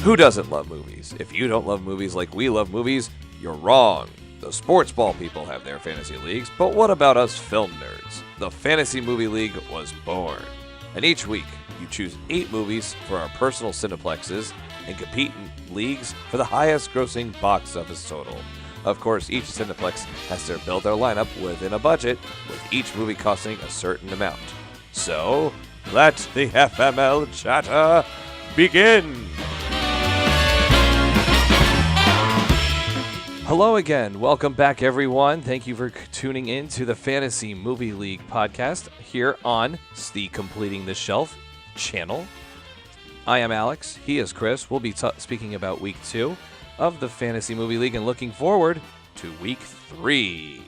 Who doesn't love movies? If you don't love movies like we love movies, you're wrong. The sports ball people have their fantasy leagues, but what about us film nerds? The Fantasy Movie League was born. And each week, you choose 8 movies for our personal cineplexes and compete in leagues for the highest grossing box office total. Of course, each cineplex has to build their lineup within a budget, with each movie costing a certain amount. So, let the FML chatter begin! Hello again. Welcome back, everyone. Thank you for tuning in to the Fantasy Movie League podcast here on the Completing the Shelf channel. I am Alex. He is Chris. We'll be speaking about Week 2 of the Fantasy Movie League and looking forward to Week 3.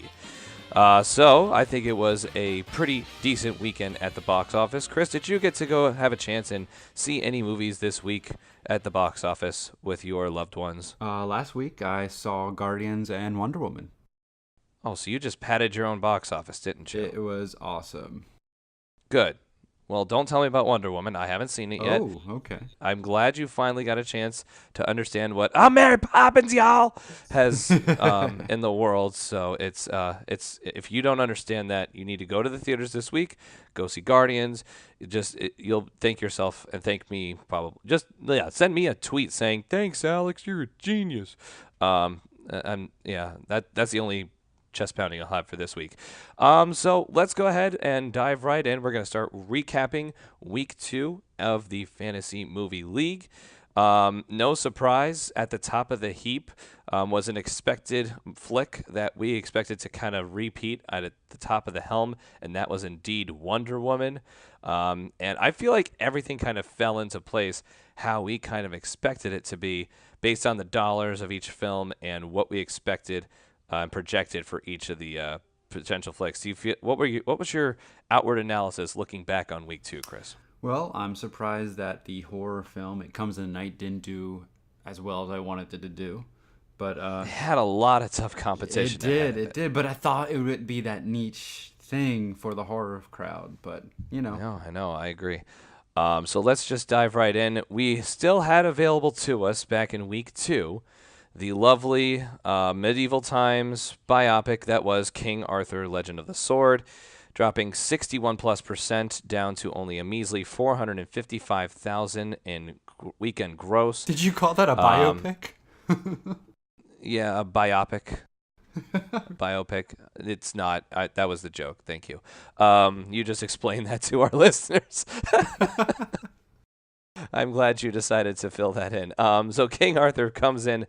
So I think it was a pretty decent weekend at the box office. Chris, did you get to go have a chance and see any movies this week at the box office with your loved ones? Last week I saw Guardians and Wonder Woman. Oh, so you just patted your own box office, didn't you? It was awesome. Good. Well, don't tell me about Wonder Woman. I haven't seen it yet. Oh, okay. I'm glad you finally got a chance to understand what Mary Poppins, y'all, has in the world. So it's if you don't understand that, you need to go to the theaters this week. Go see Guardians. You'll thank yourself and thank me probably. Send me a tweet saying thanks, Alex. You're a genius. That's the only chest pounding I'll have for this week. So let's go ahead and dive right in. We're going to start recapping Week 2 of the Fantasy Movie League. No surprise, at the top of the heap was an expected flick that we expected to kind of repeat at the top of the helm, and that was indeed Wonder Woman. And I feel like everything kind of fell into place how we kind of expected it to be based on the dollars of each film and what we expected projected for each of the potential flicks. Do you feel what was your outward analysis looking back on Week 2, Chris? Well, I'm surprised that the horror film It Comes in the Night didn't do as well as I wanted it to do. But it had a lot of tough competition. It did. But I thought it would be that niche thing for the horror crowd. But I know. I agree. So let's just dive right in. We still had available to us back in Week 2 the lovely medieval times biopic that was King Arthur, Legend of the Sword, dropping 61+% down to only a measly $455,000 in weekend gross. Did you call that a biopic? Yeah, a biopic. Biopic. It's not. That was the joke. Thank you. You just explained that to our listeners. I'm glad you decided to fill that in. So King Arthur comes in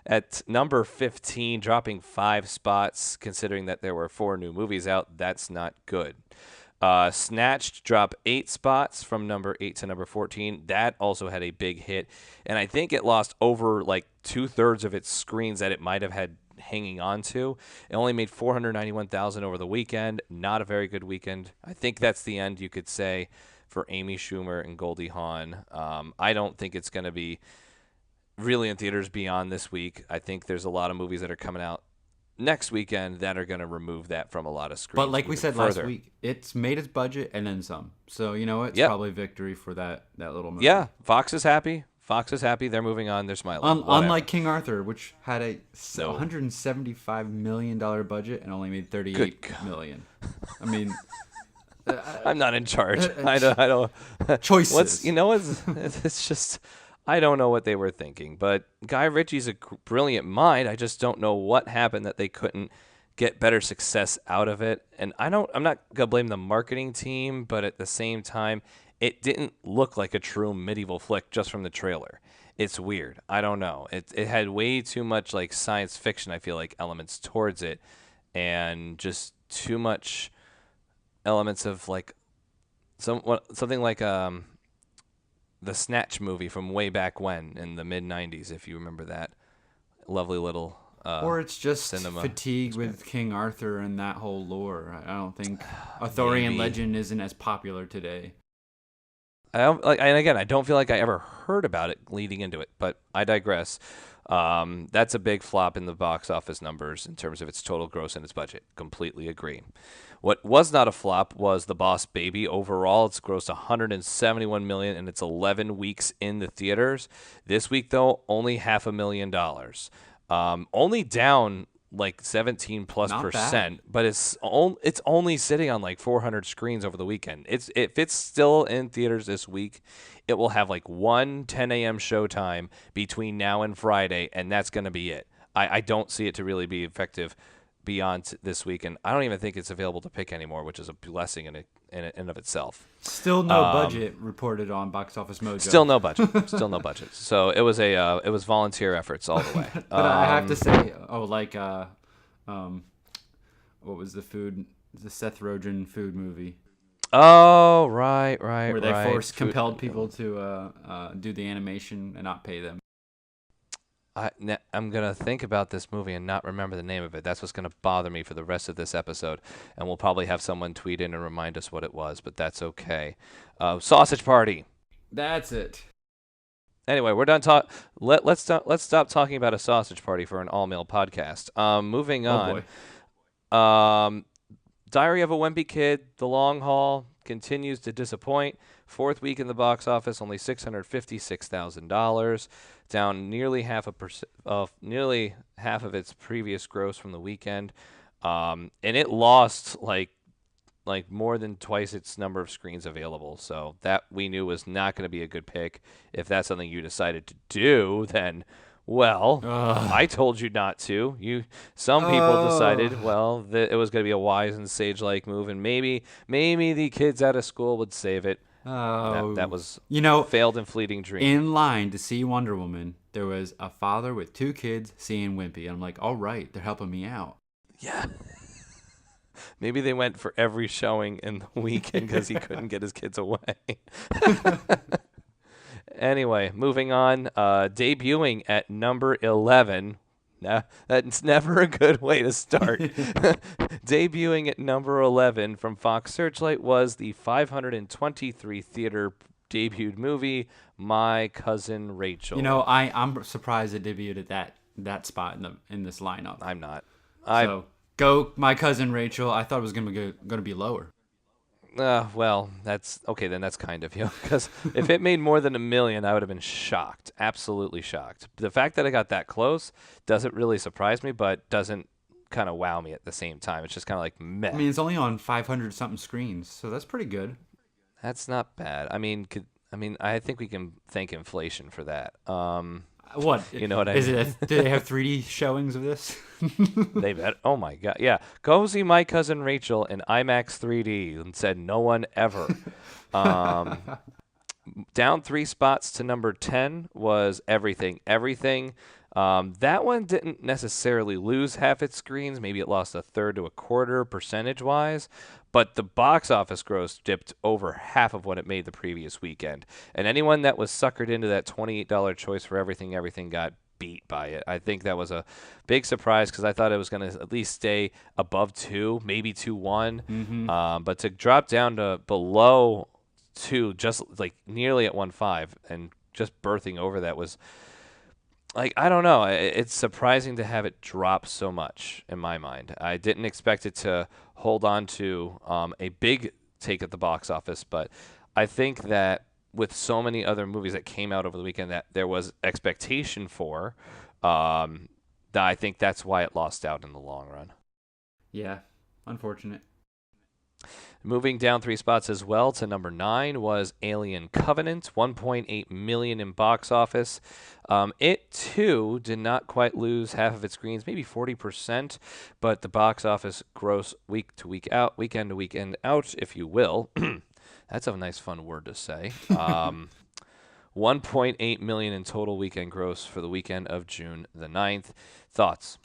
at number 15, dropping 5 spots, considering that there were 4 new movies out. That's not good. Snatched dropped 8 spots from number 8 to number 14. That also had a big hit. And I think it lost over like 2/3 of its screens that it might have had hanging on to. It only made $491,000 over the weekend. Not a very good weekend. I think that's the end, you could say, for Amy Schumer and Goldie Hawn. I don't think it's going to be really in theaters beyond this week. I think there's a lot of movies that are coming out next weekend that are going to remove that from a lot of screens. But like we said last week, it's made its budget and then some. So, it's probably victory for that little movie. Yeah, Fox is happy. They're moving on. They're smiling. Unlike King Arthur, which had a $175 million budget and only made $38 million. I mean... I'm not in charge. I don't. Choices. It's just I don't know what they were thinking. But Guy Ritchie's a brilliant mind. I just don't know what happened that they couldn't get better success out of it. And I'm not gonna blame the marketing team, but at the same time, it didn't look like a true medieval flick just from the trailer. It's weird. I don't know. It had way too much like science fiction, I feel like, elements towards it, and just too much elements of like something like the Snatch movie from way back when in the mid-90s, if you remember that lovely little or it's just cinema fatigue with King Arthur and that whole lore. I don't think Arthurian legend isn't as popular today. And again, I don't feel like I ever heard about it leading into it, but I digress. That's a big flop in the box office numbers in terms of its total gross and its budget. Completely agree. What was not a flop was The Boss Baby. Overall, it's grossed 171 million and it's 11 weeks in the theaters. This week, though, only $500,000. Only down like 17 plus Not percent, bad. but it's only sitting on like 400 screens over the weekend. If it's still in theaters this week, it will have like one 10 a.m. showtime between now and Friday, and that's going to be it. I don't see it to really be effective beyond this week, and I don't even think it's available to pick anymore, which is a blessing in of itself. Still no budget reported on Box Office Mojo. Still no budget. Still no budget. So it was volunteer efforts all the way. But I have to say, what was the Seth Rogen food movie Oh, right. where they compelled people to do the animation and not pay them? I'm going to think about this movie and not remember the name of it. That's what's going to bother me for the rest of this episode. And we'll probably have someone tweet in and remind us what it was, but that's okay. Sausage Party. That's it. Anyway, we're done talk. Let's stop talking about a sausage party for an all-male podcast. Moving on. Oh boy. Diary of a Wimpy Kid, The Long Haul, continues to disappoint. Fourth week in the box office, only $656,000, down nearly half of its previous gross from the weekend, and it lost like more than twice its number of screens available. So that we knew was not going to be a good pick. If that's something you decided to do, then well, I told you not to. Some people decided, well, that it was going to be a wise and sage-like move, and maybe the kids out of school would save it. That was failed and fleeting dream. In line to see Wonder Woman, there was a father with two kids seeing Wimpy. And I'm like, all right, they're helping me out. Yeah. Maybe they went for every showing in the weekend because he couldn't get his kids away. Anyway, moving on. Debuting at number 11. Nah, that's never a good way to start. Debuting at number 11 from Fox Searchlight was the 523 theater debuted movie, My Cousin Rachel. I'm surprised it debuted at that spot in this lineup. I'm not. So go My Cousin Rachel. I thought it was going to be lower. Well, that's okay. Then that's kind of you. Because if it made more than $1 million, I would have been shocked, absolutely shocked. The fact that I got that close doesn't really surprise me, but doesn't kind of wow me at the same time. It's just kind of like meh. I mean, it's only on 500 something screens, so that's pretty good. That's not bad. I mean, I think we can thank inflation for that. What? You know what I mean? Do they have 3D showings of this? They bet. Oh my god! Yeah, go see My Cousin Rachel in IMAX 3D, and said no one ever. Down 3 spots to number 10 was Everything. That one didn't necessarily lose half its screens. Maybe it lost a third to a quarter percentage-wise. But the box office gross dipped over half of what it made the previous weekend. And anyone that was suckered into that $28 choice for Everything got beat by it. I think that was a big surprise because I thought it was going to at least stay above 2, maybe 2.1. Mm-hmm. But to drop down to below 2, just like nearly at 1.5, and just birthing over that was... like, I don't know. It's surprising to have it drop so much in my mind. I didn't expect it to hold on to a big take at the box office, but I think that with so many other movies that came out over the weekend that there was expectation for, that I think that's why it lost out in the long run. Yeah, unfortunate. Moving down 3 spots as well to number 9 was Alien Covenant, $1.8 million in box office. It too did not quite lose half of its screens, maybe 40%, but the box office gross week to week out, weekend to weekend out, if you will. That's a nice fun word to say. 1.8 million in total weekend gross for the weekend of June the 9th. Thoughts?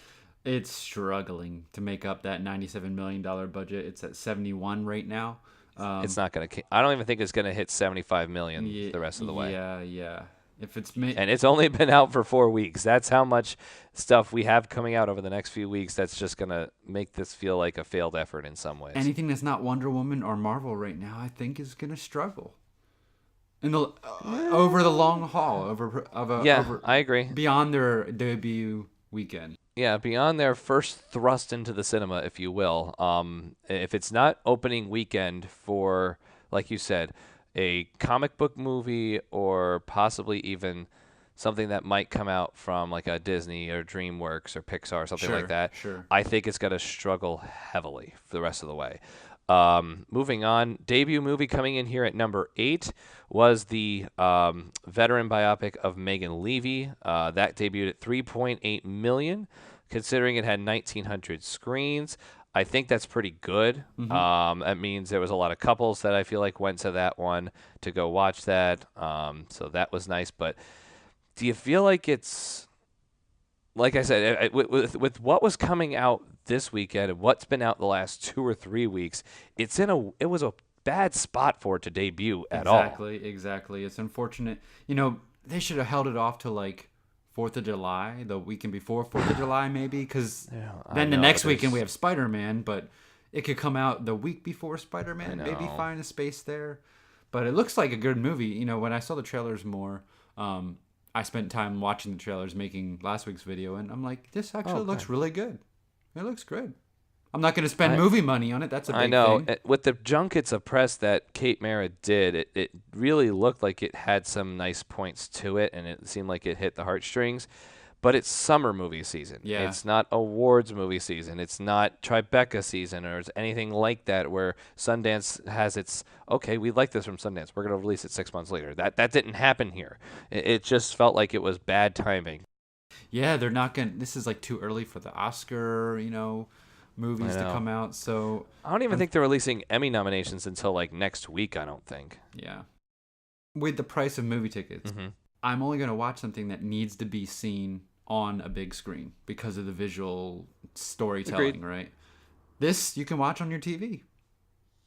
It's struggling to make up that $97 million budget. It's at 71 right now. It's not going to... I don't even think it's going to hit 75 million the rest of the way. Yeah. If it's and it's only been out for 4 weeks. That's how much stuff we have coming out over the next few weeks that's just going to make this feel like a failed effort in some ways. Anything that's not Wonder Woman or Marvel right now, I think is going to struggle. in the over the long haul, Yeah, over I agree. beyond their debut weekend. Yeah, beyond their first thrust into the cinema, if you will. If it's not opening weekend for, like you said, a comic book movie or possibly even something that might come out from like a Disney or DreamWorks or Pixar or something like Sure, that, sure. I think it's going to struggle heavily for the rest of the way. Moving on, debut movie coming in here at number 8 was the veteran biopic of Megan Levy. That debuted at 3.8 million, considering it had 1,900 screens. I think that's pretty good. Hmm. That means there was a lot of couples that I feel like went to that one to go watch that. So that was nice. But do you feel like it's like I said, with what was coming out this weekend and what's been out the last 2 or 3 weeks, it was a bad spot for it to debut at all. Exactly. It's unfortunate. You know, they should have held it off to like 4th of July, the weekend before 4th of July, maybe, because Yeah, I then the know. next weekend we have Spider-Man, but it could come out the week before I Spider-Man, maybe know. find a space there. But it looks like a good movie. You know, when I saw the trailers more, I spent time watching the trailers, making last week's video, and I'm like, this actually looks Okay. really good. It looks good. I'm not going to spend I movie money on it. That's a I big know. thing. With the junkets of press that Kate Mara did, it really looked like it had some nice points to it, and it seemed like it hit the heartstrings. But it's summer movie season. Yeah. It's not awards movie season. It's not Tribeca season or anything like that where Sundance has its, okay, we like this from Sundance. We're going to release it 6 months later. That didn't happen here. It just felt like it was bad timing. Yeah, they're not going to. This is like too early for the Oscar, I movies to know. come out. So, I don't even think they're releasing Emmy nominations until like next week, I don't think. yeah. With the price of movie tickets, Hmm. I'm only going to watch something that needs to be seen on a big screen because of the visual storytelling, Agreed. right? This you can watch on your TV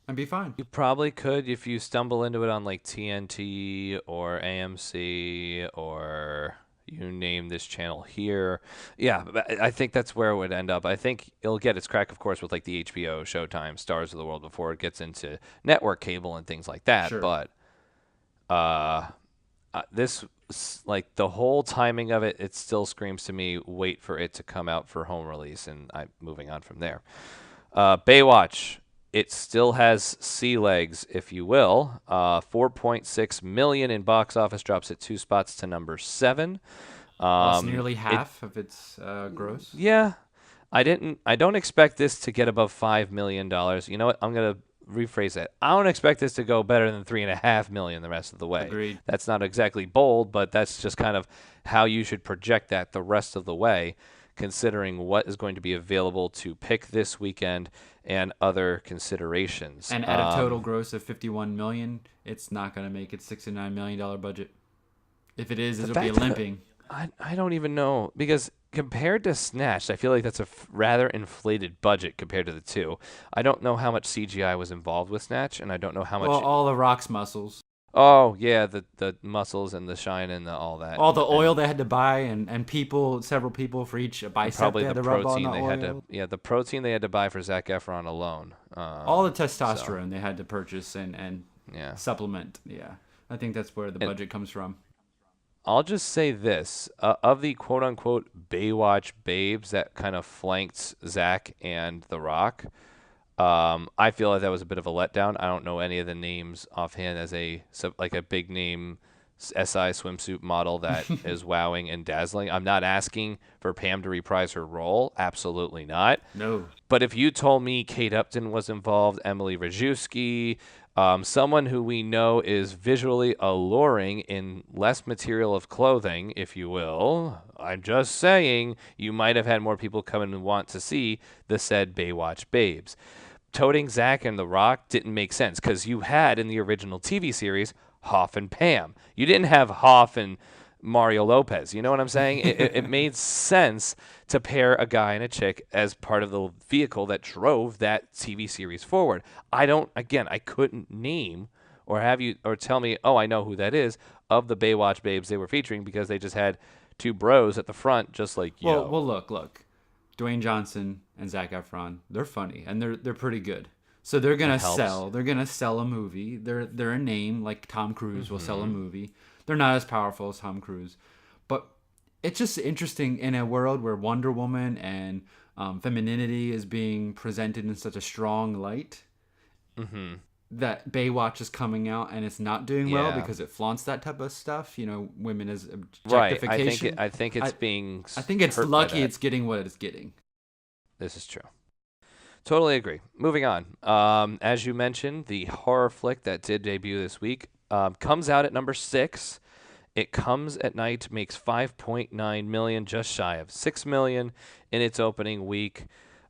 and be fine. You probably could if you stumble into it on like TNT or AMC or you name this channel here. Yeah, but I think that's where it would end up. I think it'll get its crack, of course, with like the HBO, Showtime, Stars of the World before it gets into network cable and things like that. Sure. But uh, like the whole timing of it, it still screams to me, wait for it to come out for home release, and I'm moving on from there. Baywatch, it still has sea legs, if you will. 4.6 million in box office, drops it 2 spots to number 7. Lost nearly It half of its gross. Yeah, I don't expect this to get above $5 million. You know what? I'm gonna rephrase that. I don't expect this to go better than 3.5 million the rest of the way. Agreed. That's not exactly bold, but that's just kind of how you should project that the rest of the way, considering what is going to be available to pick this weekend and other considerations. And at a total gross of 51 million, it's not going to make its $69 million budget. If it is, The it'll be fact that limping. I don't even know because compared to Snatched, I feel like that's a rather inflated budget compared to the two. I don't know how much CGI was involved with Snatch, and I don't know how much. Well, all the Rock's muscles, Oh yeah, the muscles and the shine and all that. all the and oil they had to buy, and people, several people for each bicep probably they had the to rub on protein the they oil. had to the protein they had to buy for Zac Efron alone. All the So testosterone they had to purchase and yeah, supplement. Yeah, I think that's where the and budget comes from. I'll just say this: of the quote unquote Baywatch babes that kind of flanked Zac and The Rock. I feel like that was a bit of a letdown. I don't know any of the names offhand as like a big name SI swimsuit model that is wowing and dazzling. I'm not asking for Pam to reprise her role. Absolutely not. No, But if you told me Kate Upton was involved, Emily Rajewski, someone who we know is visually alluring in less material of clothing, if you will, I'm just saying you might have had more people come in and want to see the said Baywatch babes. Toting Zack and The Rock didn't make sense because you had in the original TV series Hoff and Pam. You didn't have Hoff and Mario Lopez. You know what I'm saying? It made sense to pair a guy and a chick as part of the vehicle that drove that TV series forward. I couldn't name or have you or tell me, oh, I know who that is of the Baywatch babes they were featuring because they just had two bros at the front, just like yo. well, look. Dwayne Johnson and Zac Efron, they're funny and they're pretty good. So they're That gonna helps. sell. They're gonna sell a movie. They're a name like Tom Cruise will sell a movie. They're not as powerful as Tom Cruise, but it's just interesting in a world where Wonder Woman and femininity is being presented in such a strong light Hmm. that Baywatch is coming out and it's not doing well Yeah. because it flaunts that type of stuff. You know, women as Right. objectification. I think I it's being I think it's hurt by lucky that. it's getting what it's getting. This is true. Totally agree. Moving on. As you mentioned, the horror flick that did debut this week comes out at number 6. It Comes at Night makes 5.9 million, just shy of 6 million in its opening week.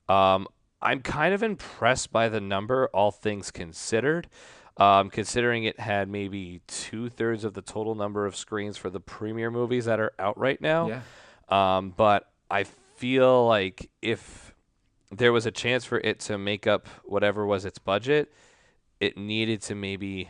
I'm kind of impressed by the number, all things considered. Considering it had maybe 2/3 of the total number of screens for the premiere movies that are out right now. Yeah. But I feel like if there was a chance for it to make up whatever was its budget, it needed to maybe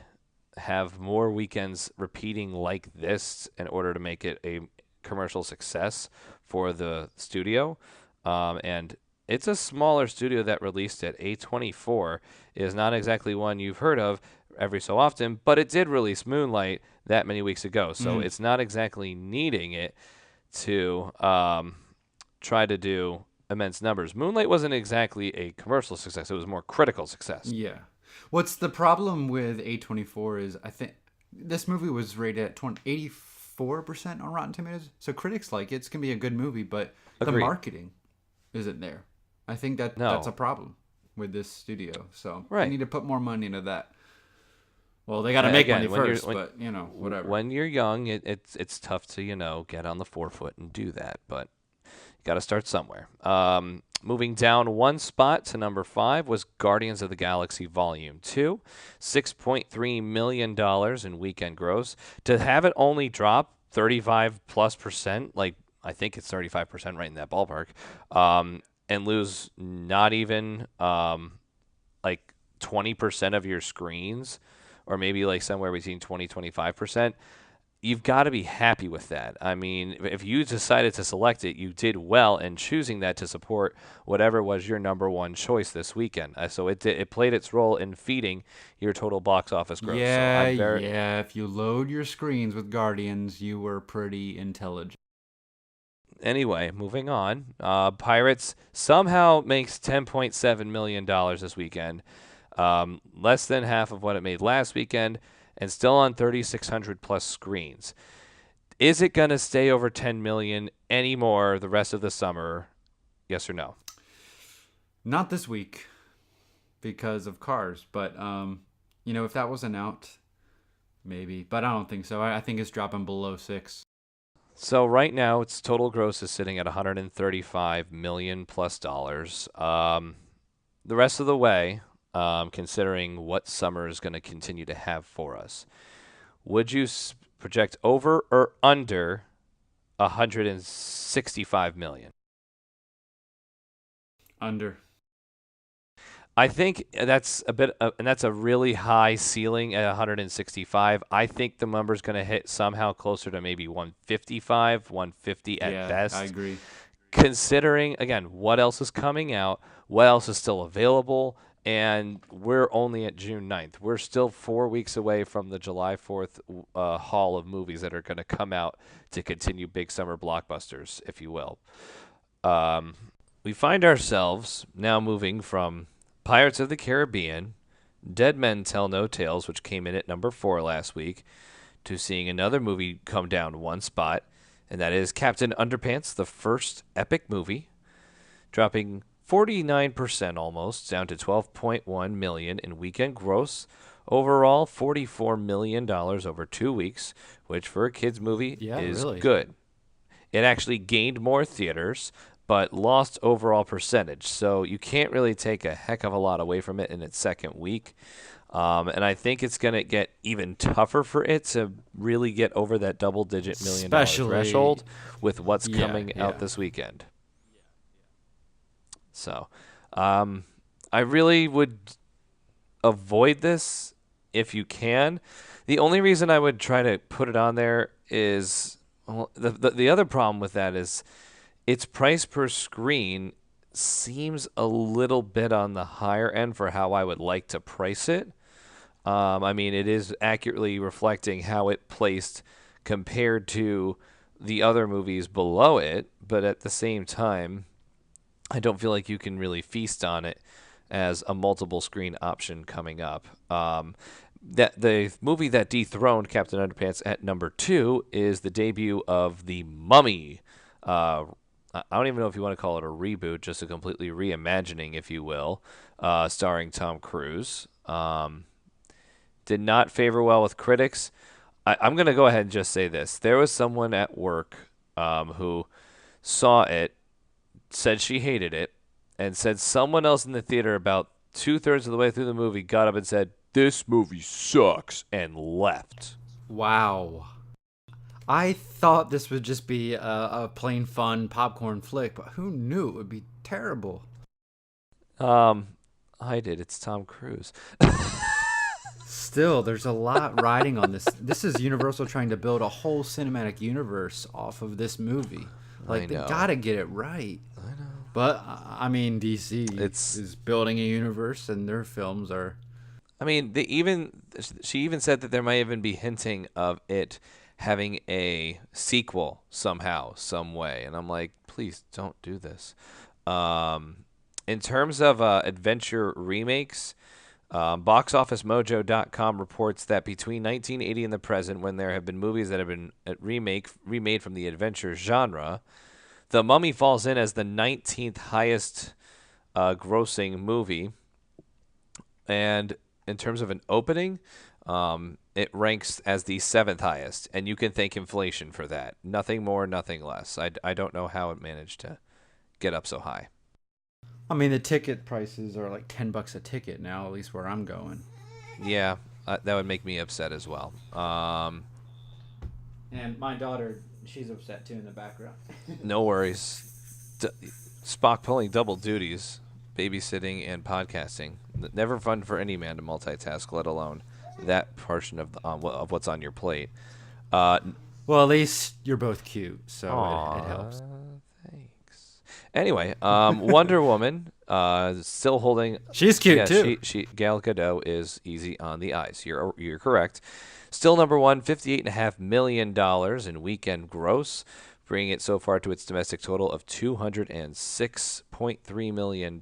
have more weekends repeating like this in order to make it a commercial success for the studio. And it's a smaller studio that released it. A24 is not exactly one you've heard of every so often, but it did release Moonlight that many weeks ago. So Mm. it's not exactly needing it to try to do immense numbers. Moonlight wasn't exactly a commercial success, it was more critical success. Yeah. What's the problem with A24 is I think this movie was rated at 84% on Rotten Tomatoes. So critics like it. It's going to be a good movie, but the Agreed. marketing isn't there. I think that's a No. problem with this studio. So they Right. need to put more money into that. Well, they got to make money Again, when you're first, but whatever. when you're young, it's tough to get on the forefoot and do that, but you got to start somewhere. Moving down one spot to number 5 was Guardians of the Galaxy Volume 2, $6.3 million in weekend gross. To have it only drop 35 plus percent, like I think it's 35% right in that ballpark, and lose not even like 20% of your screens, or maybe like somewhere between 20-25%, you've got to be happy with that. I mean, if you decided to select it, you did well in choosing that to support whatever was your number one choice this weekend. So it played its role in feeding your total box office growth. So Yeah, I'm very yeah. If you load your screens with Guardians, you were pretty intelligent. Anyway, moving on. Pirates somehow makes $10.7 million this weekend, less than half of what it made last weekend, and still on 3,600 plus screens. Is it going to stay over 10 million anymore the rest of the summer? Yes or no? Not this week because of Cars, but if that wasn't out, maybe. But I don't think so. I think it's dropping below 6. So right now, its total gross is sitting at 135 million plus dollars. The rest of the way, considering what summer is going to continue to have for us, would you project over or under 165 million? Under. I think that's a bit, and that's a really high ceiling at 165. I think the number's going to hit somehow closer to maybe 155, 150 at Yeah, I best. agree. Considering again what else is coming out, what else is still available, and we're only at June 9th. We're still 4 weeks away from the July 4th haul of movies that are going to come out to continue big summer blockbusters, if you will. Um, we find ourselves now moving from Pirates of the Caribbean, Dead Men Tell No Tales, which came in at number 4 last week, to seeing another movie come down one spot, and that is Captain Underpants, the first epic movie, dropping 49% almost, down to 12.1 million in weekend gross. Overall, $44 million over 2 weeks, which for a kids movie Yeah, is really. good. It actually gained more theaters, but lost overall percentage. So you can't really take a heck of a lot away from it in its second week. And I think it's going to get even tougher for it to really get over that double-digit million-dollar Especially, threshold with what's yeah, coming out yeah. this weekend. So I really would avoid this if you can. The only reason I would try to put it on there is, well, the other problem with that is its price per screen seems a little bit on the higher end for how I would like to price it. I mean, it is accurately reflecting how it placed compared to the other movies below it, but at the same time, I don't feel like you can really feast on it as a multiple screen option coming up. That the movie that dethroned Captain Underpants at number 2 is the debut of The Mummy. I don't even know if you want to call it a reboot, just a completely reimagining, if you will, starring Tom Cruise. Did not favor well with critics. I'm going to go ahead and just say this. There was someone at work who saw it, said she hated it, and said someone else in the theater about 2/3 of the way through the movie got up and said, "This movie sucks," and left. Wow. I thought this would just be a plain fun popcorn flick, but who knew it would be terrible? I did. It's Tom Cruise. Still, there's a lot riding on this. This is Universal trying to build a whole cinematic universe off of this movie. Like, they gotta get it right. I know. But, I mean, DC is building a universe, and their films are... I mean, she even said that there might even be hinting of it having a sequel somehow, some way. And I'm like, please don't do this. In terms of adventure remakes, BoxOfficeMojo.com reports that between 1980 and the present, when there have been movies that have been remade from the adventure genre, The Mummy falls in as the 19th highest grossing movie. And in terms of an opening, it ranks as the 7th highest. And you can thank inflation for that. Nothing more, nothing less. I don't know how it managed to get up so high. I mean, the ticket prices are like $10 a ticket now, at least where I'm going. Yeah, that would make me upset as well. And my daughter, she's upset too in the background. No worries. Spock pulling double duties, babysitting and podcasting. Never fun for any man to multitask, let alone that portion of what's on your plate. Well, at least you're both cute, so it helps. Thanks. Anyway, Wonder Woman still holding. She's cute too. Gal Gadot is easy on the eyes. You're correct. Still number one, $58.5 million in weekend gross, bringing it so far to its domestic total of $206.3 million.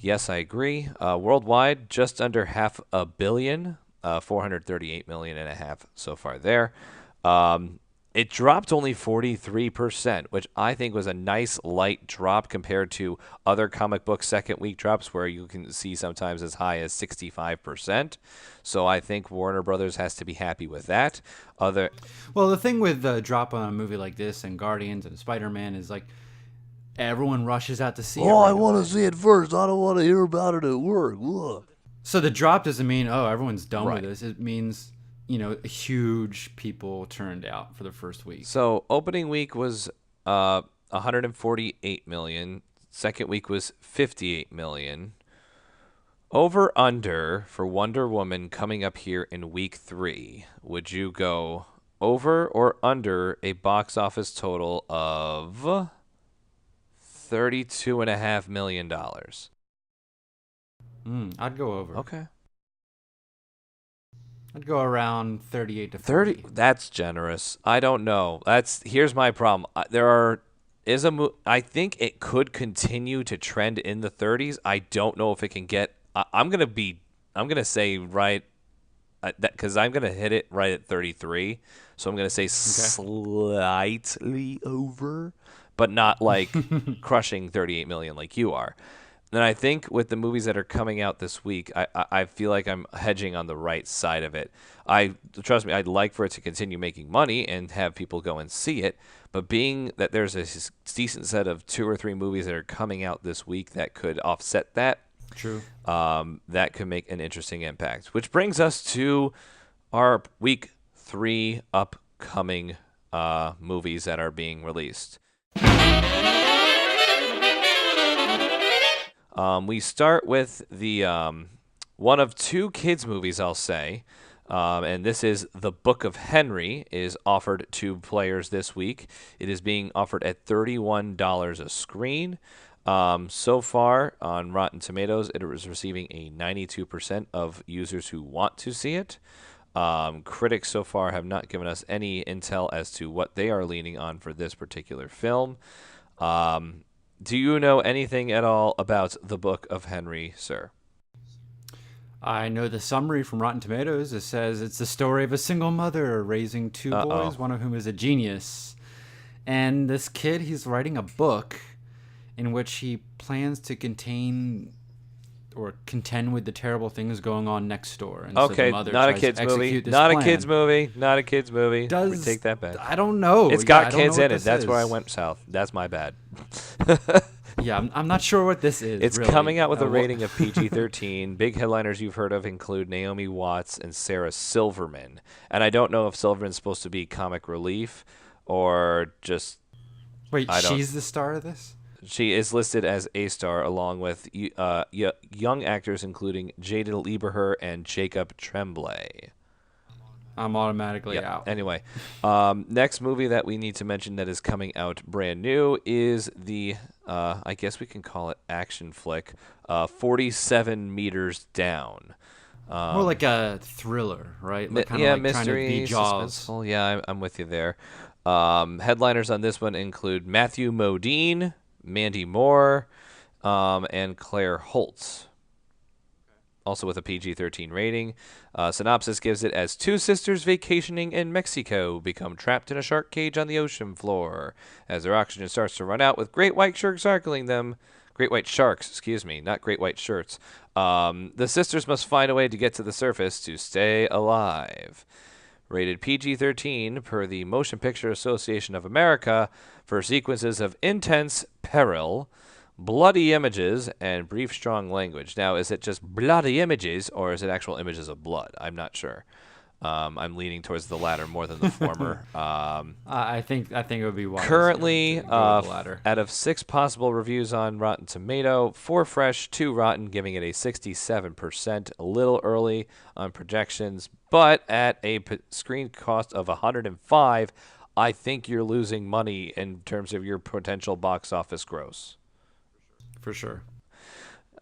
Yes, I agree. Worldwide, just under $500 million, $438.5 million so far there. It dropped only 43%, which I think was a nice light drop compared to other comic book second week drops where you can see sometimes as high as 65%. So I think Warner Brothers has to be happy with that. Well, the thing with the drop on a movie like this and Guardians and Spider-Man is like everyone rushes out to see it. Oh, right, I want to see it first. I don't want to hear about it at work. Look. So the drop doesn't mean, oh, everyone's done with this. It means... huge people turned out for the first week. So opening week was 148 million. Second week was 58 million. Over under for Wonder Woman coming up here in week 3. Would you go over or under a box office total of $32.5 million? I'd go over. Okay. I'd go around 38 to 40. 30. That's generous. I don't know. Here's my problem. I think it could continue to trend in the 30s. I don't know if it can get. I'm gonna say right because I'm gonna hit it right at 33. So I'm gonna say slightly over, but not like crushing 38 million like you are. And I think with the movies that are coming out this week, I feel like I'm hedging on the right side of it. Trust me, I'd like for it to continue making money and have people go and see it. But being that there's a decent set of 2 or 3 movies that are coming out this week that could offset that, true, that could make an interesting impact. Which brings us to our week 3 upcoming movies that are being released. We start with the one of 2 kids movies, I'll say, and this is The Book of Henry is offered to players this week. It is being offered at $31 a screen. So far on Rotten Tomatoes, it is receiving a 92% of users who want to see it. Critics so far have not given us any intel as to what they are leaning on for this particular film. Do you know anything at all about the Book of Henry, sir? I know the summary from Rotten Tomatoes. It says it's the story of a single mother raising two boys, one of whom is a genius. And this kid, he's writing a book in which he plans to contend with the terrible things going on next door. And Okay, so the mother not a tries kids to movie. execute this Not a plan. kids movie. Not a kids movie. We Does take that back. I don't know. It's Yeah, got I don't kids know in what it. this That's where I is. went south. That's my bad. Yeah, I'm not sure what this is. It's really. coming out with a What- rating of PG-13. Big headliners you've heard of include Naomi Watts and Sarah Silverman. And I don't know if Silverman's supposed to be comic relief or just Wait, I don't- she's the star of this? she is listed as a star along with young actors including Jada Lieberher and Jacob Tremblay. I'm automatically Yep. out. Anyway, next movie that we need to mention that is coming out brand new is the, I guess we can call it action flick, 47 Meters Down. More like a thriller, right? Like, kinda like trying to mystery, be Jaws. suspenseful. Yeah, I'm with you there. Headliners on this one include Matthew Modine, Mandy Moore, and Claire Holtz. Also with a PG-13 rating. Synopsis gives it as two sisters vacationing in Mexico become trapped in a shark cage on the ocean floor. As their oxygen starts to run out with great white sharks circling them. Great white sharks, excuse me, not great white shirts. The sisters must find a way to get to the surface to stay alive. Rated PG-13 per the Motion Picture Association of America for sequences of intense peril, bloody images, and brief, strong language. Now, is it just bloody images, or is it actual images of blood? I'm not sure. I'm leaning towards the latter more than the former. I think it would be wise Currently, to go with the latter. out of 6 possible reviews on Rotten Tomato, 4 fresh, 2 rotten, giving it a 67%. A little early on projections, but at a screen cost of $105, I think you're losing money in terms of your potential box office gross. For sure.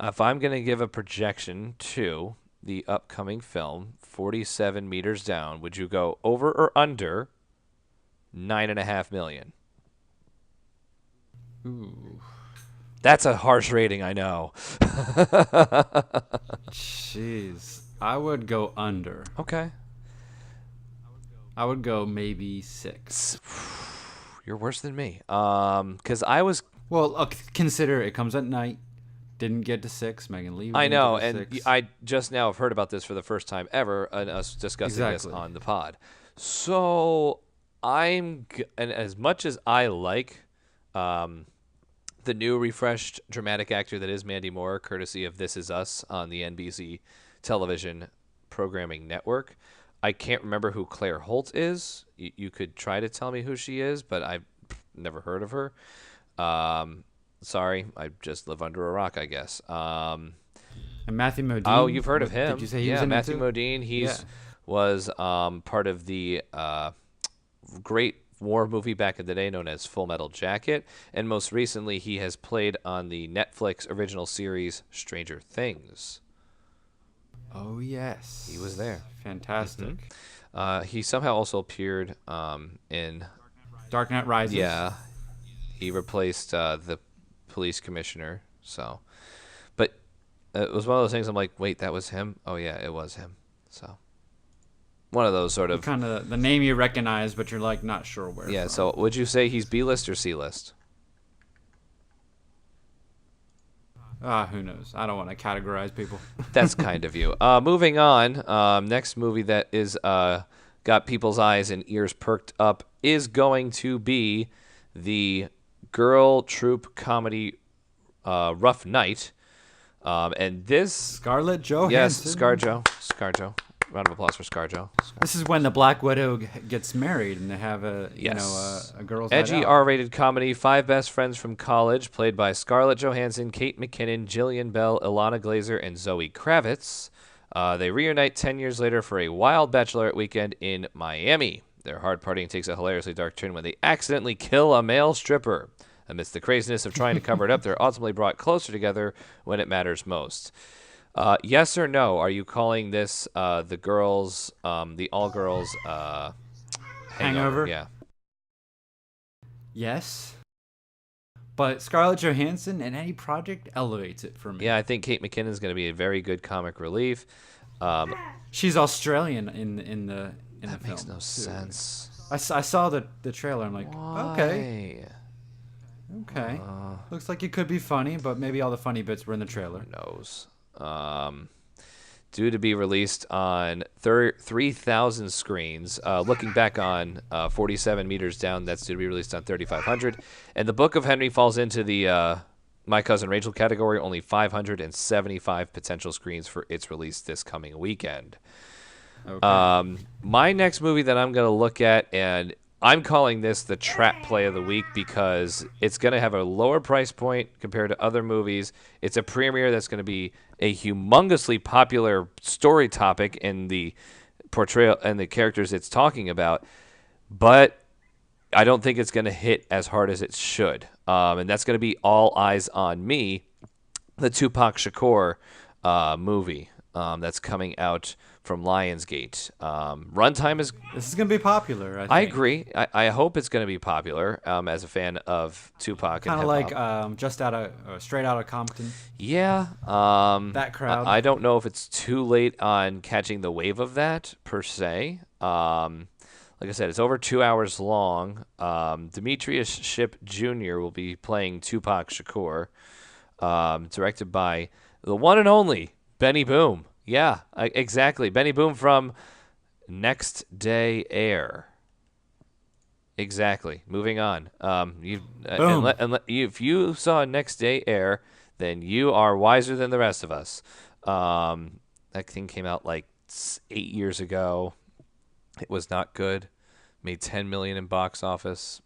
If I'm going to give a projection to the upcoming film, 47 Meters Down, would you go over or under $9.5 million? Ooh. That's a harsh rating, I know. Jeez. I would go under. Okay. I would go maybe 6. You're worse than me. Because I was... Well, consider it comes at night. Didn't get to 6. Megan Lee. I know, didn't and get to 6. I just now have heard about this for the first time ever, and us discussing this Exactly. on the pod. So and as much as I like the new refreshed dramatic actor that is Mandy Moore, courtesy of This Is Us on the NBC television programming network, I can't remember who Claire Holt is. You could try to tell me who she is, but I've never heard of her. Sorry, I just live under a rock, I guess. And Matthew Modine. Oh, you've heard of him. Did you say he was in Matthew it too? Modine. Was part of the great war movie back in the day known as Full Metal Jacket. And most recently, he has played on the Netflix original series Stranger Things. Oh, yes. He was there. Fantastic. He somehow also appeared in... Dark Knight Rises. Yeah. He replaced the police commissioner. So, but it was one of those things I'm like, wait, that was him? Oh, yeah, it was him. So, one of those sort of... Kind of the name you recognize, but you're like not sure where. Yeah, from. so would you say he's B-list or C-list? Who knows? I don't want to categorize people. That's kind of you. Moving on, next movie that is got people's eyes and ears perked up is going to be the girl troupe comedy Rough Night. And this... Scarlett Johansson. Yes, ScarJo. Round of applause for ScarJo. This is when the Black Widow gets married and they have a a girl's night Edgy out. R-rated comedy, 5 best friends from college, played by Scarlett Johansson, Kate McKinnon, Jillian Bell, Ilana Glazer, and Zoe Kravitz. They reunite 10 years later for a wild bachelorette weekend in Miami. Their hard partying takes a hilariously dark turn when they accidentally kill a male stripper. Amidst the craziness of trying to cover it up, they're ultimately brought closer together when it matters most. Yes or no? Are you calling this the girls, the all girls hangover? Yeah. Yes. But Scarlett Johansson in any project elevates it for me. Yeah, I think Kate McKinnon's going to be a very good comic relief. She's Australian in the That film. makes no sense. I saw the trailer. I'm like, Why? okay. Looks like it could be funny, but maybe all the funny bits were in the trailer. Who knows? Due to be released on 3,000 screens. Looking back on 47 meters down, that's due to be released on 3,500. And the Book of Henry falls into the My Cousin Rachel category, only 575 potential screens for its release this coming weekend. Okay. My next movie that I'm going to look at, and I'm calling this the trap play of the week because it's going to have a lower price point compared to other movies. It's a premiere that's going to be a humongously popular story topic in the portrayal and the characters it's talking about, but I don't think it's going to hit as hard as it should. And that's going to be All Eyes on Me, the Tupac Shakur movie that's coming out from Lionsgate. Runtime is... This is gonna be popular. I think. I agree. I hope it's going to be popular as a fan of Tupac. Kind and of hip-hop. like just out of straight out of Compton. Yeah. That crowd. I don't know if it's too late on catching the wave of that, per se. Like I said, it's over 2 hours long. Demetrius Shipp Jr. will be playing Tupac Shakur, directed by the one and only Benny Boom. Yeah, exactly. Benny Boom from Next Day Air. Exactly. Moving on. If you saw Next Day Air, then you are wiser than the rest of us. That thing came out like 8 years ago. It was not good. Made $10 million in box office,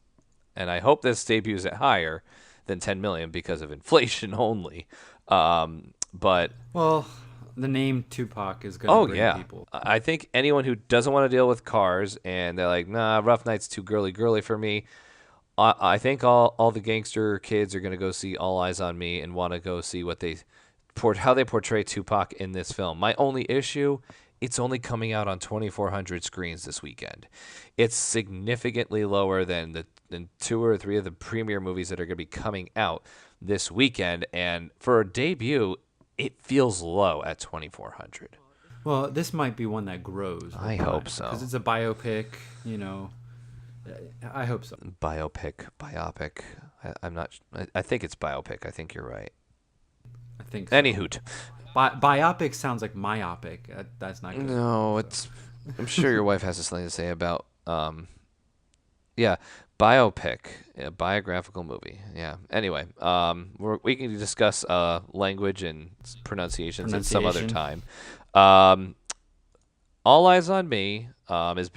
and I hope this debuts at higher than $10 million because of inflation only. But Well, the name Tupac is gonna bring yeah, people. I think anyone who doesn't want to deal with cars and they're like, nah, Rough Night's too girly for me. I think all the gangster kids are gonna go see All Eyes on Me and want to go see how they portray Tupac in this film. My only issue, it's only coming out on 2,400 screens this weekend. It's significantly lower than two or three of the premiere movies that are going to be coming out this weekend. And for a debut, it feels low at 2,400. Well, this might be one that grows. I hope so. Because it's a biopic, I hope so. Biopic. I'm not. I think it's biopic. I think you're right. I think so. Any hoot. Biopic sounds like myopic. That's not good. No, it's. I'm sure your wife has something to say about. Yeah, biopic, biographical movie. Yeah. Anyway, we can discuss language and pronunciations at some other time. All Eyes on Me is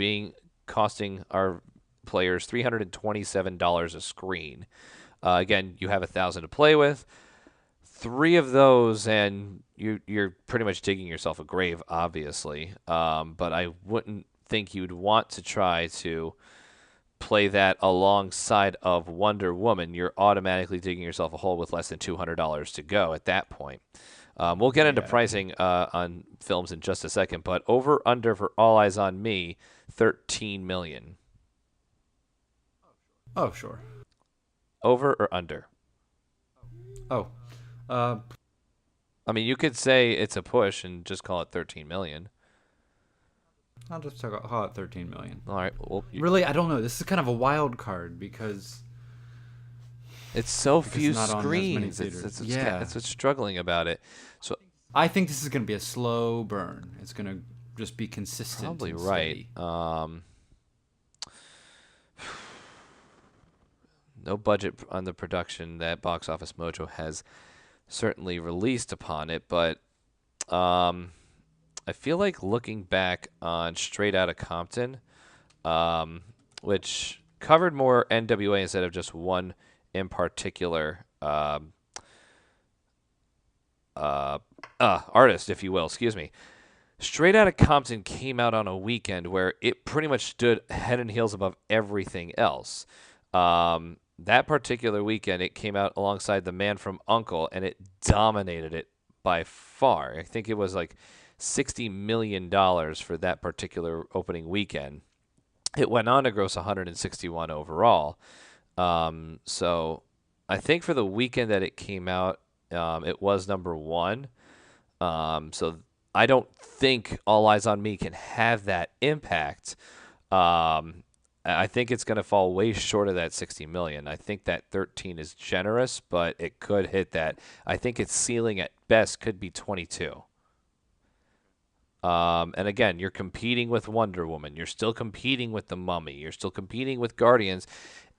costing our players $327 a screen. Again, you have 1,000 to play with. 3 of those, and you're pretty much digging yourself a grave, obviously. But I wouldn't think you'd want to try to play that alongside of Wonder Woman. You're automatically digging yourself a hole with less than $200 to go at that point. We'll get into pricing on films in just a second, but over/under for All Eyes on Me, $13 million. Oh, sure. Over or under? Oh. I mean, you could say it's a push and just call it $13 million. I'll just call it $13 million. All right. Well, really, I don't know. This is kind of a wild card because it's so few not on as many screens. theaters. That's what's struggling about it. So I think this is going to be a slow burn. It's going to just be consistent. Probably and right. steady. No budget on the production that Box Office Mojo has certainly released upon it, but I feel like looking back on Straight Outta Compton, which covered more NWA instead of just one in particular artist, if you will. Excuse me. Straight Outta Compton came out on a weekend where it pretty much stood head and heels above everything else. that particular weekend, it came out alongside The Man from U.N.C.L.E., and it dominated it by far. I think it was like $60 million for that particular opening weekend. It went on to gross 161 overall. So I think for the weekend that it came out, it was number one. So I don't think All Eyes on Me can have that impact. I think it's going to fall way short of that 60 million. I think that 13 is generous, but it could hit that. I think its ceiling at best could be 22. And again, you're competing with Wonder Woman. You're still competing with The Mummy. You're still competing with Guardians.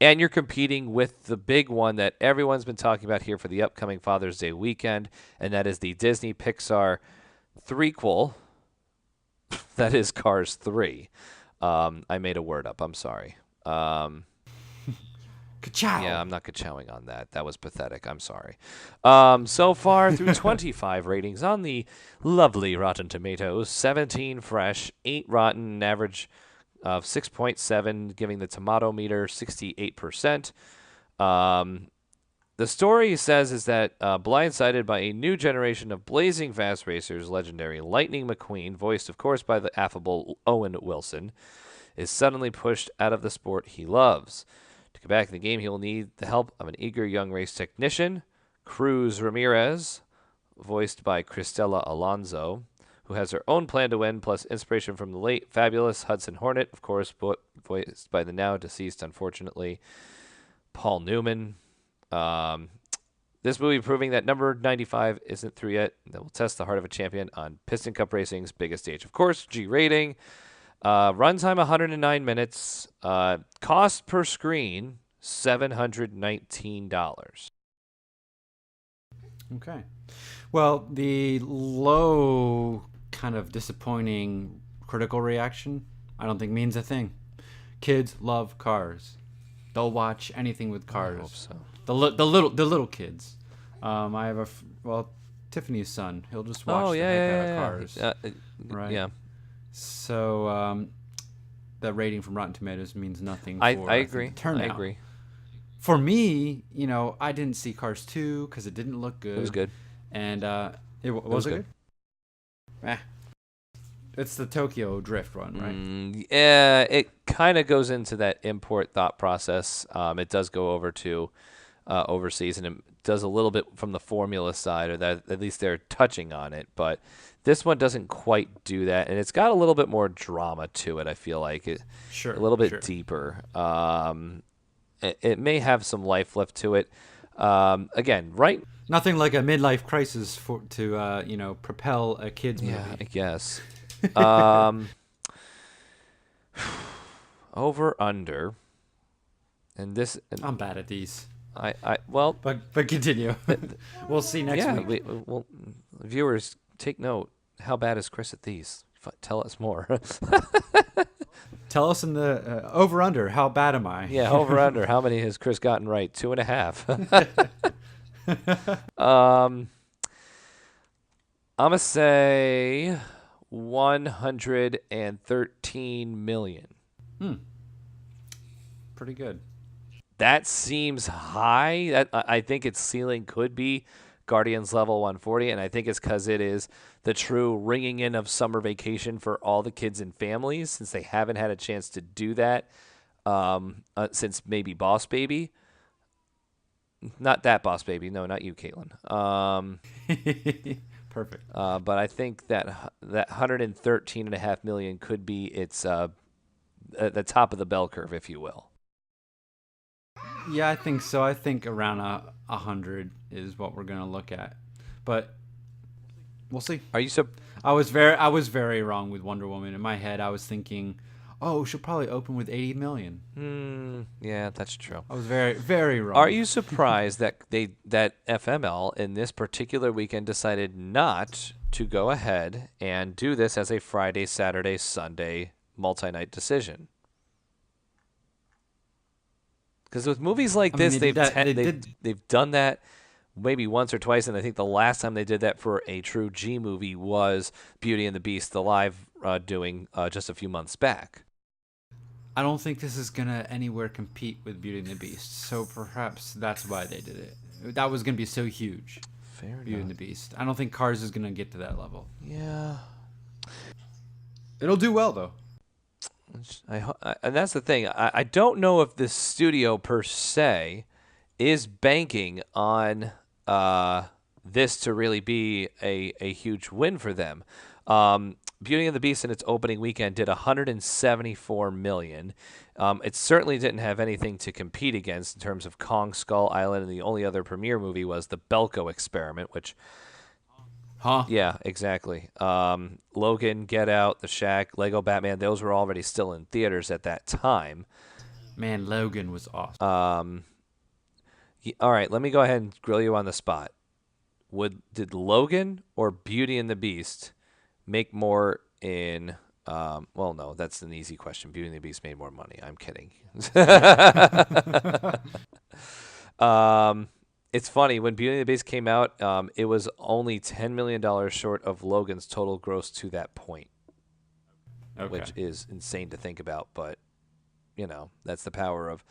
And you're competing with the big one that everyone's been talking about here for the upcoming Father's Day weekend, and that is the Disney Pixar threequel. That is Cars 3. I made a word up. I'm sorry. Ka-chow. Yeah, I'm not ka-chowing on that. That was pathetic. I'm sorry. So far through 25 ratings on the lovely Rotten Tomatoes, 17 fresh, 8 rotten, an average of 6.7, giving the tomato meter 68%. The story says is that blindsided by a new generation of blazing fast racers, legendary Lightning McQueen, voiced of course by the affable Owen Wilson, is suddenly pushed out of the sport he loves. To get back in the game, he will need the help of an eager young race technician, Cruz Ramirez, voiced by Cristela Alonso, who has her own plan to win, plus inspiration from the late fabulous Hudson Hornet, of course, voiced by the now deceased, unfortunately, Paul Newman. This movie proving that number 95 isn't through yet. That will test the heart of a champion on Piston Cup Racing's biggest stage. Of course, G rating. Runtime 109 minutes. Cost per screen $719. Okay. Well, the low kind of disappointing critical reaction, I don't think means a thing. Kids love cars. They'll watch anything with cars. I hope so. The little kids. I have Tiffany's son. He'll just watch the heck out of cars. Right. Yeah. So the rating from Rotten Tomatoes means nothing. I agree. Turnout. I agree. For me, I didn't see Cars 2 because it didn't look good. It was good. And it was good. It's the Tokyo Drift one, right? Yeah, it kind of goes into that import thought process. It does go over to overseas, and it does a little bit from the formula side, or that at least they're touching on it. But this one doesn't quite do that, and it's got a little bit more drama to it. I feel like a little bit deeper. It may have some life left to it. Again, right? Nothing like a midlife crisis to propel a kid's movie. Yeah, I guess. Over under, and this. I'm bad at these. But continue. We'll see next week. Well, viewers, take note. How bad is Chris at these? Tell us more. Tell us in the over under. How bad am I? Yeah, over under. How many has Chris gotten right? 2.5. I'm gonna say 113 million. Pretty good. That seems high. I think its ceiling could be Guardians level 140, and I think it's because it is the true ringing in of summer vacation for all the kids and families, since they haven't had a chance to do that since maybe Boss Baby. Not that Boss Baby. No, not you, Caitlin. Perfect. But I think that 113.5 million could be its at the top of the bell curve, if you will. Yeah, I think so. I think around 100 is what we're gonna look at, but we'll see. Are you I was very wrong with Wonder Woman. In my head, I was thinking, she'll probably open with 80 million. Yeah, that's true. I was very, very wrong. Are you surprised that FML in this particular weekend decided not to go ahead and do this as a Friday, Saturday, Sunday multi-night decision? Because with movies like this, they've done that maybe once or twice, and I think the last time they did that for a true G movie was Beauty and the Beast, the live doing just a few months back. I don't think this is gonna anywhere compete with Beauty and the Beast. So perhaps that's why they did it. That was gonna be so huge. Fair Beauty enough. and the Beast. I don't think Cars is gonna get to that level. Yeah. It'll do well though. And that's the thing. I don't know if this studio per se is banking on this to really be a huge win for them. Beauty and the Beast in its opening weekend did 174 million. It certainly didn't have anything to compete against in terms of Kong Skull Island, and the only other premiere movie was the Belko Experiment, which. Huh? Yeah, exactly. Logan, Get Out, The Shack, Lego Batman, those were already still in theaters at that time. Man, Logan was awesome. All right, let me go ahead and grill you on the spot. Did Logan or Beauty and the Beast make more in well, no, that's an easy question. Beauty and the Beast made more money. I'm kidding. It's funny, when Beauty and the Beast came out, it was only $10 million short of Logan's total gross to that point, which is insane to think about, but, that's the power of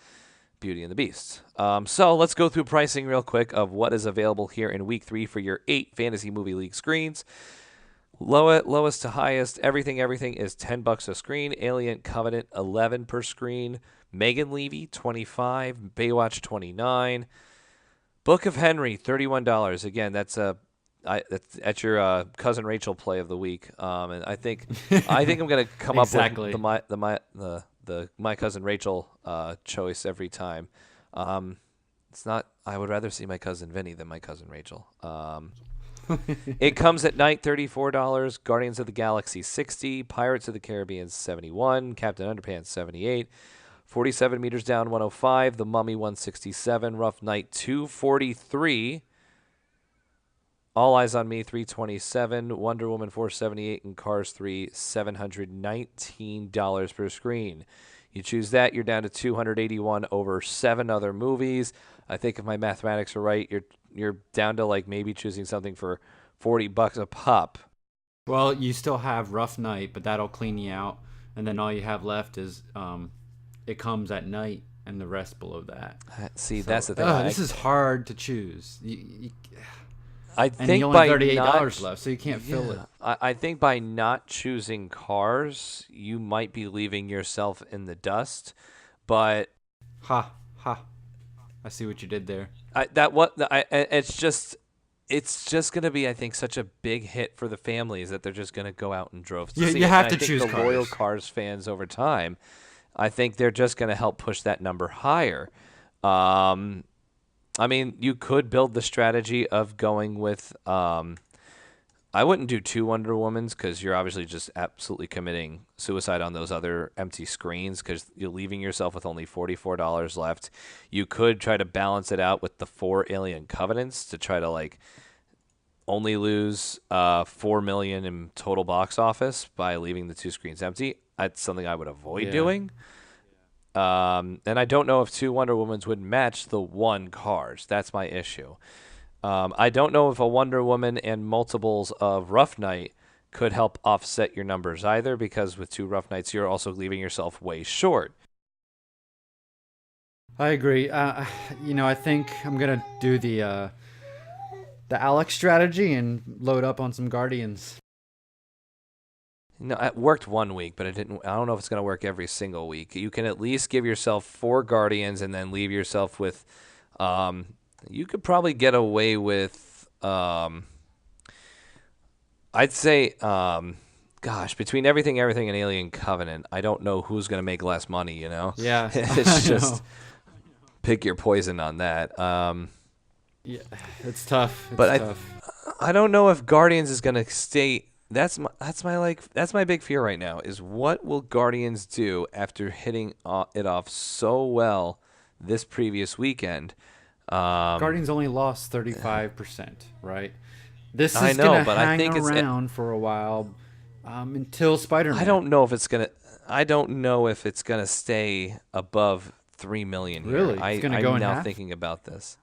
Beauty and the Beast. So let's go through pricing real quick of what is available here in Week 3 for your 8 Fantasy Movie League screens. Lowest to highest, everything is $10 a screen. Alien Covenant, $11 per screen. Megan Levy, $25. Baywatch, $29. Book of Henry, $31. Again, that's that's your cousin Rachel play of the week. And I think I'm gonna come Exactly. up with the my cousin Rachel choice every time. It's not. I would rather see my cousin Vinny than my cousin Rachel. It Comes at Night, $34. Guardians of the Galaxy, $60. Pirates of the Caribbean, $71. Captain Underpants, $78. 47 Meters Down, $105. The Mummy, $167. Rough Night, $243. All Eyes on Me, $327. Wonder Woman, $478. And Cars 3, $719 per screen. You choose that, you're down to $281 over 7 other movies. I think if my mathematics are right, you're down to like maybe choosing something for $40 a pop. Well, you still have Rough Night, but that'll clean you out, and then all you have left is It Comes at Night, and the rest below that. See, So, that's the thing. This is hard to choose. I And think you only by have $38 left, so you can't fill it. I think by not choosing Cars, you might be leaving yourself in the dust. But Ha. I see what you did there. it's just gonna be, I think, such a big hit for the families that they're just gonna go out in droves to You- see you it. have And to I think choose the loyal Cars. Cars fans over time, I think they're just gonna help push that number higher. I mean, you could build the strategy of going with. I wouldn't do 2 Wonder Womans because you're obviously just absolutely committing suicide on those other empty screens because you're leaving yourself with only $44 left. You could try to balance it out with the 4 Alien Covenants to try to only lose $4 million in total box office by leaving the 2 screens empty. That's something I would avoid doing. And I don't know if 2 Wonder Womans would match the 1 Cars. That's my issue. I don't know if a Wonder Woman and multiples of Rough Night could help offset your numbers either, because with 2 Rough Nights, you're also leaving yourself way short. I agree. I think I'm gonna do the Alex strategy and load up on some Guardians. No, it worked 1 week, but it didn't. I don't know if it's going to work every single week. You can at least give yourself 4 Guardians and then leave yourself with. You could probably get away with. I'd say, between everything, and Alien Covenant, I don't know who's going to make less money. Yeah, It's just pick your poison on that. Yeah, it's tough. I don't know if Guardians is going to stay. That's my big fear right now is what will Guardians do after hitting it off so well this previous weekend. Guardians only lost 35%, right? This is I know, gonna but hang I think around for a while until Spider-Man. I don't know if it's gonna stay above 3 million. Really? Here. It's gonna I'm go in now half? thinking about this.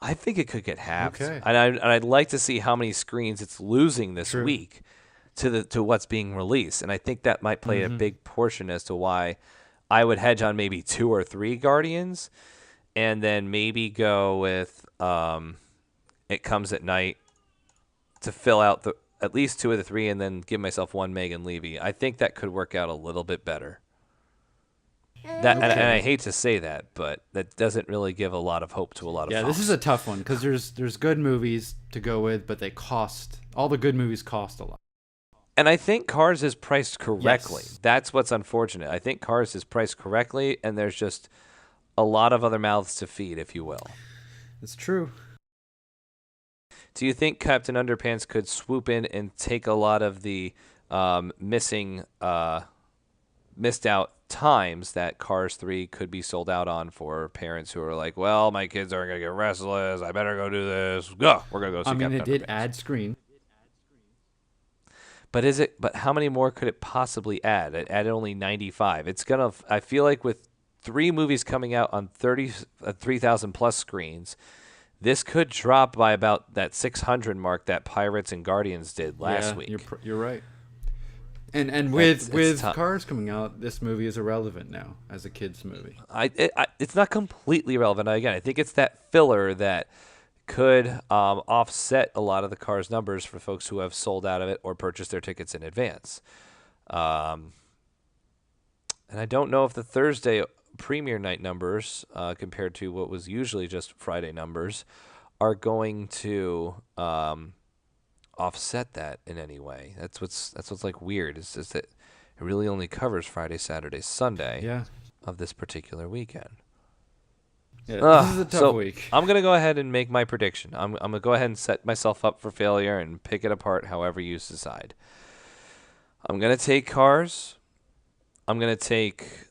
I think it could get halved, Okay. and I'd like to see how many screens it's losing this True. week to what's being released, and I think that might play a big portion as to why I would hedge on maybe 2 or 3 Guardians, and then maybe go with It Comes at Night to fill out at least 2 of the 3, and then give myself 1 Megan Levy. I think that could work out a little bit better. And I hate to say that, but that doesn't really give a lot of hope to a lot of folks. This is a tough one because there's good movies to go with, but they cost. All the good movies cost a lot. And I think Cars is priced correctly. Yes. That's what's unfortunate. I think Cars is priced correctly, and there's just a lot of other mouths to feed, if you will. It's true. Do you think Captain Underpants could swoop in and take a lot of the missed out times that Cars 3 could be sold out on for parents who are like, well, my kids are going to get restless. I better go do this. Go. We're going to go see Captain Underpants. It did add screen. But how many more could it possibly add? It added only 95. It's going to, I feel like with 3 movies coming out on 3,000 plus screens, this could drop by about that 600 mark that Pirates and Guardians did last week. You're right. And with Cars coming out, this movie is irrelevant now as a kids movie. It's not completely irrelevant. Again, I think it's that filler that could offset a lot of the Cars numbers for folks who have sold out of it or purchased their tickets in advance. And I don't know if the Thursday premiere night numbers compared to what was usually just Friday numbers are going to offset that in any way. That's what's like weird is just that it really only covers Friday, Saturday, Sunday of this particular weekend. Yeah, this is a tough week. I'm going to go ahead and make my prediction. I'm going to go ahead and set myself up for failure and pick it apart however you decide. I'm going to take Cars. I'm going to take...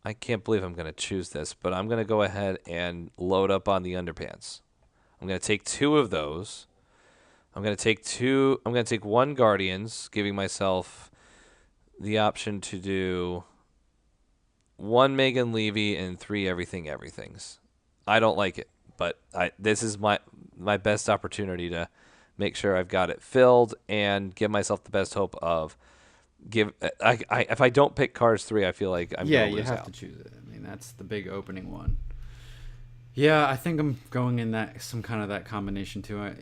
I can't believe I'm going to choose this, but I'm going to go ahead and load up on the Underpants. I'm going to take 2 of those. I'm going to take 1 Guardians, giving myself the option to do 1 Megan Levy and 3 Everything's. I don't like it, but this is my best opportunity to make sure I've got it filled and give myself the best hope of if I don't pick Cars 3, I feel like I'm going to lose out. Yeah, you have to choose it. I mean, that's the big opening one. Yeah, I think I'm going in some kind of that combination too.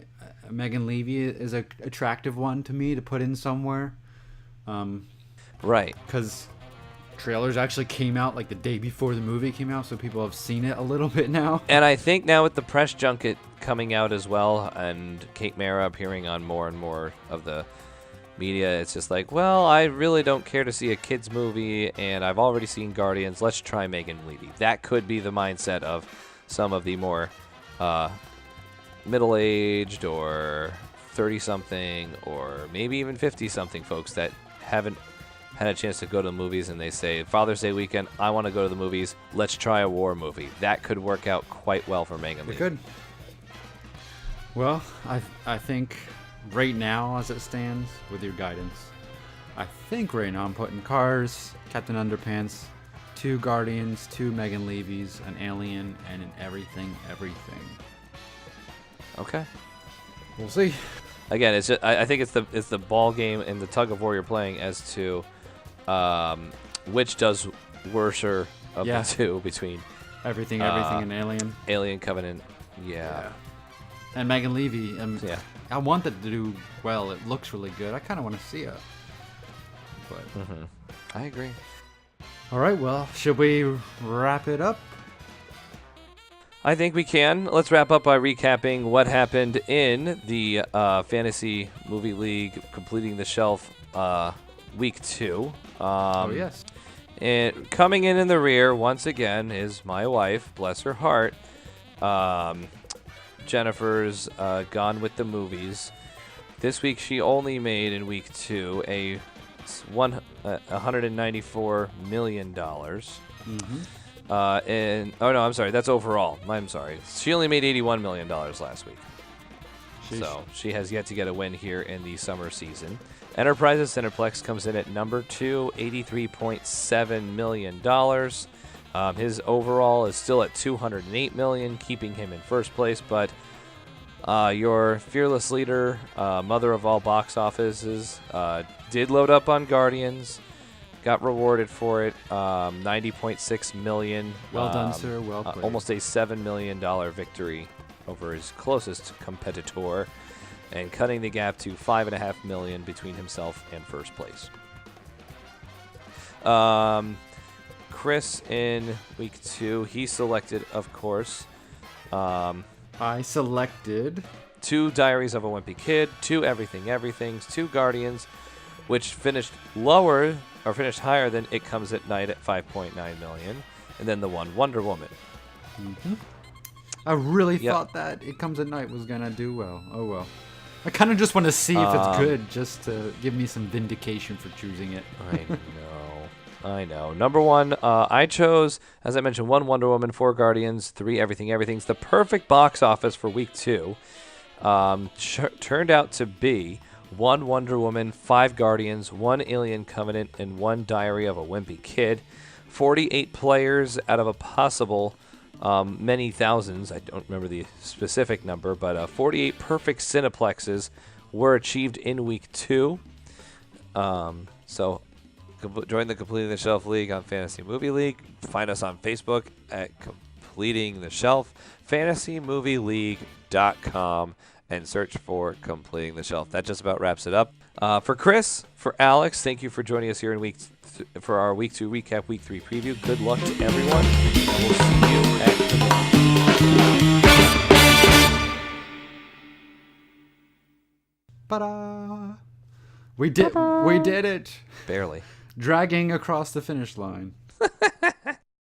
Megan Levy is a attractive one to me to put in somewhere. Right. Because trailers actually came out like the day before the movie came out, so people have seen it a little bit now. And I think now with the press junket coming out as well, and Kate Mara appearing on more and more of the media, it's just like, well, I really don't care to see a kids movie, and I've already seen Guardians. Let's try Megan Levy. That could be the mindset of some of the more middle-aged or 30-something or maybe even 50-something folks that haven't had a chance to go to the movies, and they say, Father's Day weekend, I want to go to the movies. Let's try a war movie. That could work out quite well for Megan Levy. It could. Well, I think right now, as it stands, with your guidance, I think right now I'm putting Cars, Captain Underpants, 2 Guardians, 2 Megan Levy's, an Alien, and an Everything. Okay. We'll see. Again, it's just, I think it's the ball game and the tug of war you're playing as to which does worser of the two between Everything and Alien. Alien Covenant. Yeah. And Megan Levy. I want that to do well. It looks really good. I kind of want to see it. But I agree. All right, well, should we wrap it up? I think we can. Let's wrap up by recapping what happened in the Fantasy Movie League completing the shelf week 2. Yes. And coming in the rear, once again, is my wife, bless her heart. Jennifer's Gone with the Movies. This week she only made in week 2 $194 million. I'm sorry, that's overall. I'm sorry. She only made $81 million last week. Sheesh. So she has yet to get a win here in the summer season. Enterprises Cineplex comes in at number 2, $83.7 million. His overall is still at $208 million, keeping him in first place. But your fearless leader, mother of all box offices, did load up on Guardians. got rewarded for it. 90.6 million. Well done, sir. Well played. Almost a $7 million victory over his closest competitor, and cutting the gap to $5.5 million between himself and first place. Chris in week 2, he selected, of course, I selected 2 Diaries of a Wimpy Kid, 2 Everything's, 2 Guardians, which finished higher than It Comes at Night at 5.9 million, and then the 1 Wonder Woman. Mm-hmm. I really thought that It Comes at Night was gonna do well. Oh well. I kind of just want to see if it's good, just to give me some vindication for choosing it. I know. Number 1, I chose, as I mentioned, 1 Wonder Woman, 4 Guardians, 3 Everything's. The perfect box office for week 2 turned out to be 1 Wonder Woman, 5 Guardians, 1 Alien Covenant, and 1 Diary of a Wimpy Kid. 48 players out of a possible many thousands. I don't remember the specific number, but 48 perfect Cineplexes were achieved in week 2. So join the Completing the Shelf League on Fantasy Movie League. Find us on Facebook at Completing the Shelf, fantasymovieleague.com, and search for Completing the Shelf. That just about wraps it up. For Chris, for Alex, thank you for joining us here in for our Week 2 recap, Week 3 preview. Good luck to everyone, and we'll see you at the Ta-da! We did it. Barely. Dragging across the finish line.